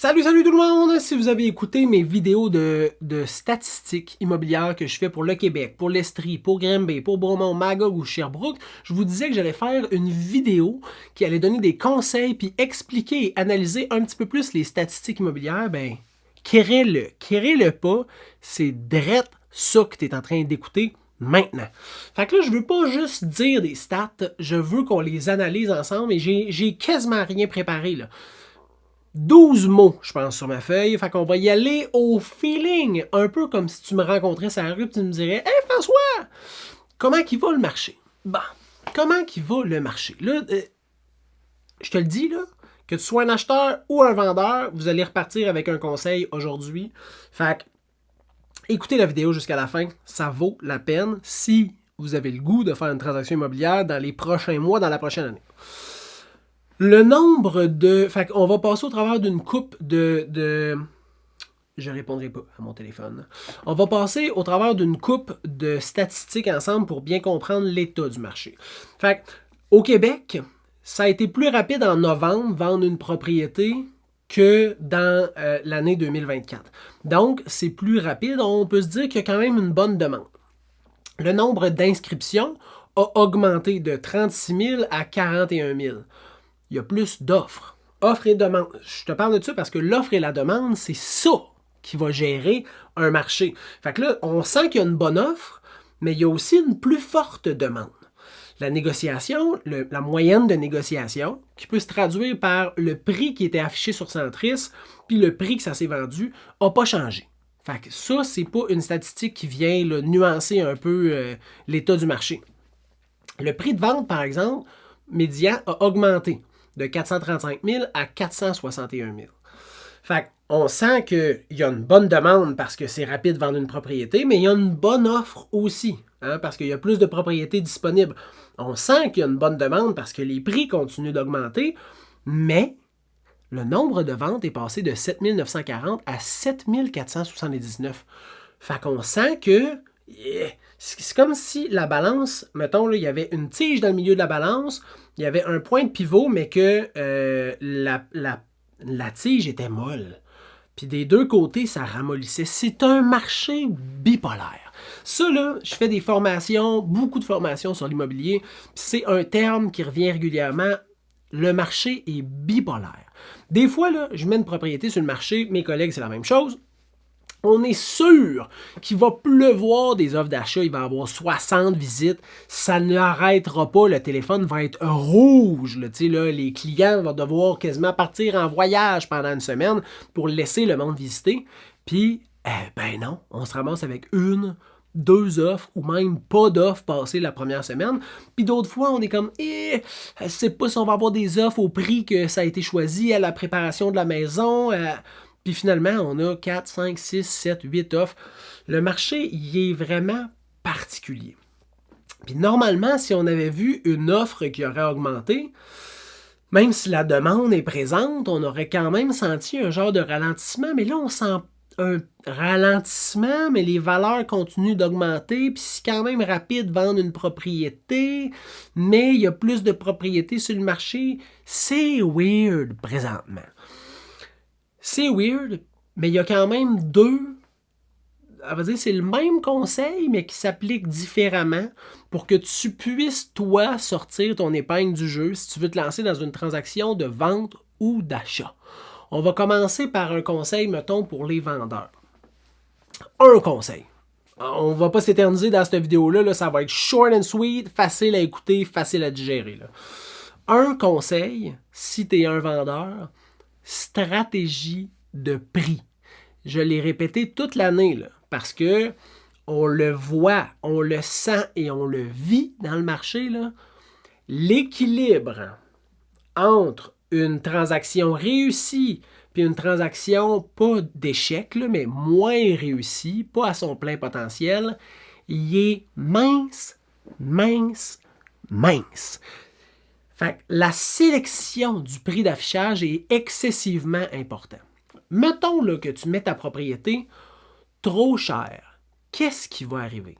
Salut tout le monde! Si vous avez écouté mes vidéos de statistiques immobilières que je fais pour le Québec, pour l'Estrie, pour Granby, pour Bromont, Magog ou Sherbrooke, je vous disais que j'allais faire une vidéo qui allait donner des conseils puis expliquer et analyser un petit peu plus les statistiques immobilières. Ben, quérez-le pas, c'est drette ça que tu es en train d'écouter maintenant. Fait que là, je veux pas juste dire des stats, je veux qu'on les analyse ensemble et j'ai quasiment rien préparé là. 12 mots, je pense, sur ma feuille. Fait qu'on va y aller au feeling. Un peu comme si tu me rencontrais sur la rue et tu me dirais « Hey François, comment qu'il va le marché? » Bah, comment qu'il va le marché? Là, je te le dis, là, que tu sois un acheteur ou un vendeur, vous allez repartir avec un conseil aujourd'hui. Fait que, écoutez la vidéo jusqu'à la fin. Ça vaut la peine si vous avez le goût de faire une transaction immobilière dans les prochains mois, dans la prochaine année. Le nombre de... Fait qu'on va passer au travers d'une coupe de... Je répondrai pas à mon téléphone. On va passer au travers d'une coupe de statistiques ensemble pour bien comprendre l'état du marché. Fait au Québec, ça a été plus rapide en novembre vendre une propriété que dans l'année 2024. Donc, c'est plus rapide. On peut se dire qu'il y a quand même une bonne demande. Le nombre d'inscriptions a augmenté de 36 000 à 41 000. Il y a plus d'offres. Offre et demande. Je te parle de ça parce que l'offre et la demande, c'est ça qui va gérer un marché. Fait que là, on sent qu'il y a une bonne offre, mais il y a aussi une plus forte demande. La négociation, la moyenne de négociation, qui peut se traduire par le prix qui était affiché sur Centris, puis le prix que ça s'est vendu, n'a pas changé. Fait que ça, c'est pas une statistique qui vient là, nuancer un peu l'état du marché. Le prix de vente, par exemple, médian a augmenté de 435 000 à 461 000. Fait qu'on sent qu'il y a une bonne demande parce que c'est rapide de vendre une propriété, mais il y a une bonne offre aussi, parce qu'il y a plus de propriétés disponibles. On sent qu'il y a une bonne demande parce que les prix continuent d'augmenter, mais le nombre de ventes est passé de 7 940 à 7 479. Fait qu'on sent que c'est comme si la balance, mettons, là, il y avait une tige dans le milieu de la balance, il y avait un point de pivot, mais que la tige était molle. Puis des deux côtés, ça ramollissait. C'est un marché bipolaire. Ça, là, je fais des formations, beaucoup de formations sur l'immobilier. C'est un terme qui revient régulièrement. Le marché est bipolaire. Des fois, là, je mets une propriété sur le marché, mes collègues, c'est la même chose. On est sûr qu'il va pleuvoir des offres d'achat, il va y avoir 60 visites, ça n'arrêtera pas, le téléphone va être rouge. Là, les clients vont devoir quasiment partir en voyage pendant une semaine pour laisser le monde visiter. Puis, ben non, on se ramasse avec une, deux offres ou même pas d'offres passées la première semaine. Puis d'autres fois, on est comme, je sais pas si on va avoir des offres au prix que ça a été choisi à la préparation de la maison. Puis finalement, on a 4, 5, 6, 7, 8 offres. Le marché, il est vraiment particulier. Puis normalement, si on avait vu une offre qui aurait augmenté, même si la demande est présente, on aurait quand même senti un genre de ralentissement. Mais là, on sent un ralentissement, mais les valeurs continuent d'augmenter. Puis c'est quand même rapide de vendre une propriété, mais il y a plus de propriétés sur le marché. C'est weird présentement. C'est weird, mais il y a quand même deux... On va dire c'est le même conseil, mais qui s'applique différemment pour que tu puisses, toi, sortir ton épingle du jeu si tu veux te lancer dans une transaction de vente ou d'achat. On va commencer par un conseil, mettons, pour les vendeurs. Un conseil. On ne va pas s'éterniser dans cette vidéo-là, là, ça va être short and sweet, facile à écouter, facile à digérer. Là. Un conseil, si tu es un vendeur, stratégie de prix. Je l'ai répété toute l'année, là, parce que on le voit, on le sent et on le vit dans le marché. Là. L'équilibre entre une transaction réussie puis une transaction pas d'échec, là, mais moins réussie, pas à son plein potentiel, il est mince, mince, mince. Fait que la sélection du prix d'affichage est excessivement importante. Mettons là, que tu mets ta propriété trop chère. Qu'est-ce qui va arriver?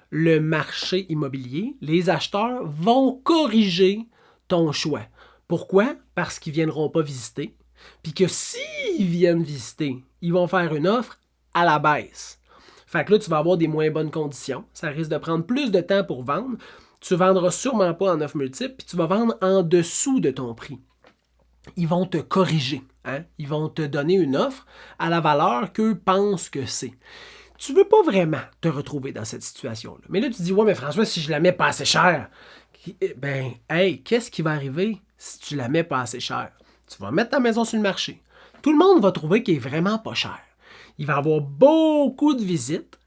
Le marché immobilier, les acheteurs vont corriger ton choix. Pourquoi? Parce qu'ils ne viendront pas visiter. puis que s'ils viennent visiter, ils vont faire une offre à la baisse. Fait que là, tu vas avoir des moins bonnes conditions. Ça risque de prendre plus de temps pour vendre. Tu ne vendras sûrement pas en offre multiple, puis tu vas vendre en dessous de ton prix. Ils vont te corriger. Hein? Ils vont te donner une offre à la valeur qu'eux pensent que c'est. Tu ne veux pas vraiment te retrouver dans cette situation-là. Mais là, tu dis, ouais, mais François, si je la mets pas assez cher, ben, hey, qu'est-ce qui va arriver si tu la mets pas assez cher? Tu vas mettre ta maison sur le marché. Tout le monde va trouver qu'elle est vraiment pas chère. Il va y avoir beaucoup de visites.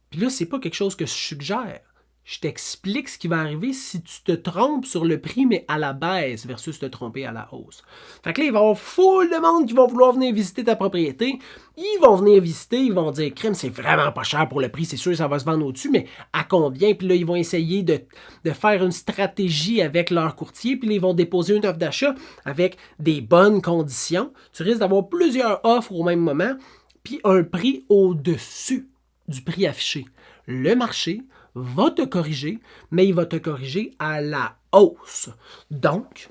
Puis là, c'est pas quelque chose que je suggère. Je t'explique ce qui va arriver si tu te trompes sur le prix, mais à la baisse versus te tromper à la hausse. Fait que là, il va y avoir full de monde qui vont vouloir venir visiter ta propriété. Ils vont venir visiter, ils vont dire, crème, c'est vraiment pas cher pour le prix, c'est sûr, ça va se vendre au-dessus, mais à combien? Puis là, ils vont essayer de faire une stratégie avec leur courtier, puis là, ils vont déposer une offre d'achat avec des bonnes conditions. Tu risques d'avoir plusieurs offres au même moment, puis un prix au-dessus du prix affiché. Le marché va te corriger, mais il va te corriger à la hausse. Donc,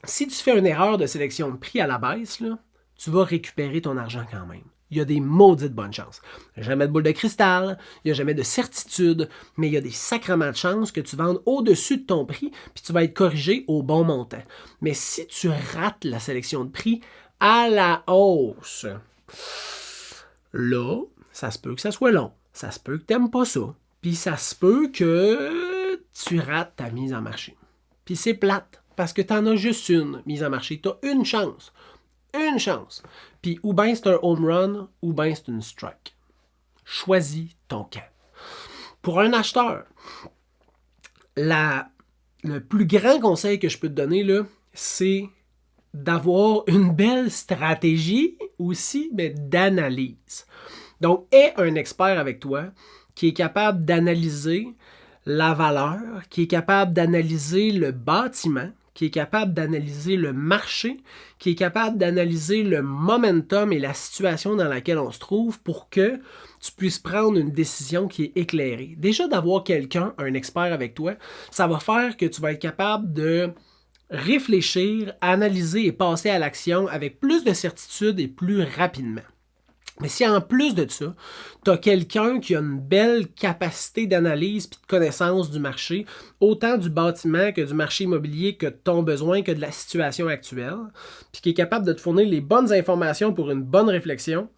si tu fais une erreur de sélection de prix à la baisse, là, tu vas récupérer ton argent quand même. Il y a des maudites bonnes chances. Il n'y a jamais de boule de cristal, il n'y a jamais de certitude, mais il y a des sacrements de chances que tu vendes au-dessus de ton prix, puis tu vas être corrigé au bon montant. Mais si tu rates la sélection de prix à la hausse, là, ça se peut que ça soit long, ça se peut que tu n'aimes pas ça, puis ça se peut que tu rates ta mise en marché. Puis c'est plate, parce que tu en as juste une mise en marché. Tu as une chance. Une chance. Puis ou bien c'est un home run, ou bien c'est une strike. Choisis ton camp. Pour un acheteur, le plus grand conseil que je peux te donner, là, c'est d'avoir une belle stratégie aussi, mais d'analyse. Donc, aie un expert avec toi qui est capable d'analyser la valeur, qui est capable d'analyser le bâtiment, qui est capable d'analyser le marché, qui est capable d'analyser le momentum et la situation dans laquelle on se trouve pour que tu puisses prendre une décision qui est éclairée. Déjà, d'avoir quelqu'un, un expert avec toi, ça va faire que tu vas être capable de réfléchir, analyser et passer à l'action avec plus de certitude et plus rapidement. Mais si en plus de ça, tu as quelqu'un qui a une belle capacité d'analyse et de connaissance du marché, autant du bâtiment que du marché immobilier, que de ton besoin, que de la situation actuelle, puis qui est capable de te fournir les bonnes informations pour une bonne réflexion,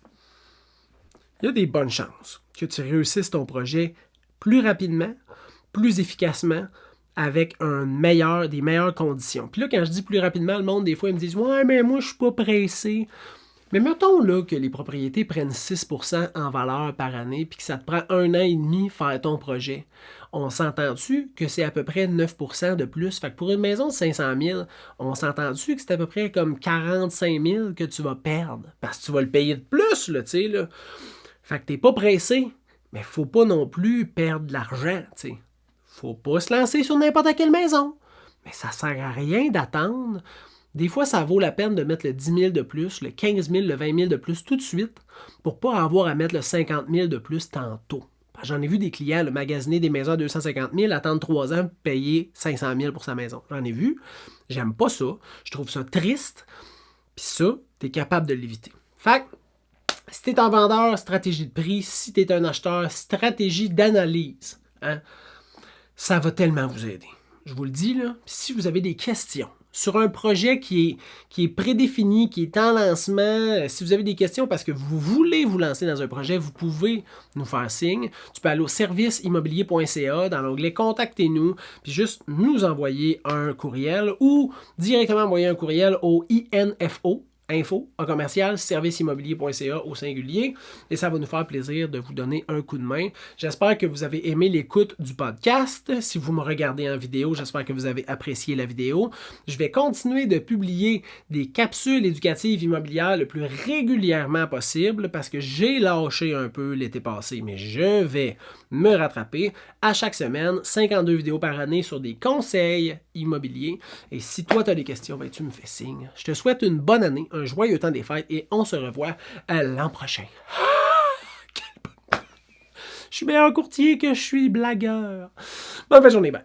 il y a des bonnes chances que tu réussisses ton projet plus rapidement, plus efficacement, avec des meilleures conditions. Puis là, quand je dis plus rapidement, le monde, des fois, ils me disent « Ouais, mais moi, je suis pas pressé. » Mais mettons là que les propriétés prennent 6% en valeur par année puis que ça te prend 1 an et demi faire ton projet. On s'entend-tu que c'est à peu près 9% de plus? Fait que pour une maison de 500 000, on s'entend-tu que c'est à peu près comme 45 000 que tu vas perdre? Parce que tu vas le payer de plus, là, tu sais, là. Fait que t'es pas pressé, mais faut pas non plus perdre de l'argent, tu sais. Faut pas se lancer sur n'importe quelle maison. Mais ça sert à rien d'attendre. Des fois, ça vaut la peine de mettre le 10 000 de plus, le 15 000, le 20 000 de plus tout de suite pour ne pas avoir à mettre le 50 000 de plus tantôt. J'en ai vu des clients magasiner des maisons à 250 000, attendre 3 ans, payer 500 000 pour sa maison. J'en ai vu. J'aime pas ça. Je trouve ça triste. Puis ça, tu es capable de l'éviter. Fait que, si tu es un vendeur, stratégie de prix. Si tu es un acheteur, stratégie d'analyse. Hein, ça va tellement vous aider. Je vous le dis, là. Si vous avez des questions sur un projet qui est prédéfini, qui est en lancement, si vous avez des questions parce que vous voulez vous lancer dans un projet, vous pouvez nous faire signe. Tu peux aller au serviceimmobilier.ca dans l'onglet « Contactez-nous » puis juste nous envoyer un courriel ou directement envoyer un courriel au info@serviceimmobilier.ca au singulier et ça va nous faire plaisir de vous donner un coup de main. J'espère que vous avez aimé l'écoute du podcast. Si vous me regardez en vidéo, j'espère que vous avez apprécié la vidéo. Je vais continuer de publier des capsules éducatives immobilières le plus régulièrement possible parce que j'ai lâché un peu l'été passé, mais je vais me rattraper. À chaque semaine, 52 vidéos par année sur des conseils immobiliers. Et si toi, tu as des questions, ben, tu me fais signe. Je te souhaite une bonne année, un joyeux temps des fêtes et on se revoit l'an prochain. Je suis meilleur courtier que je suis blagueur. Bonne fin de journée, bye.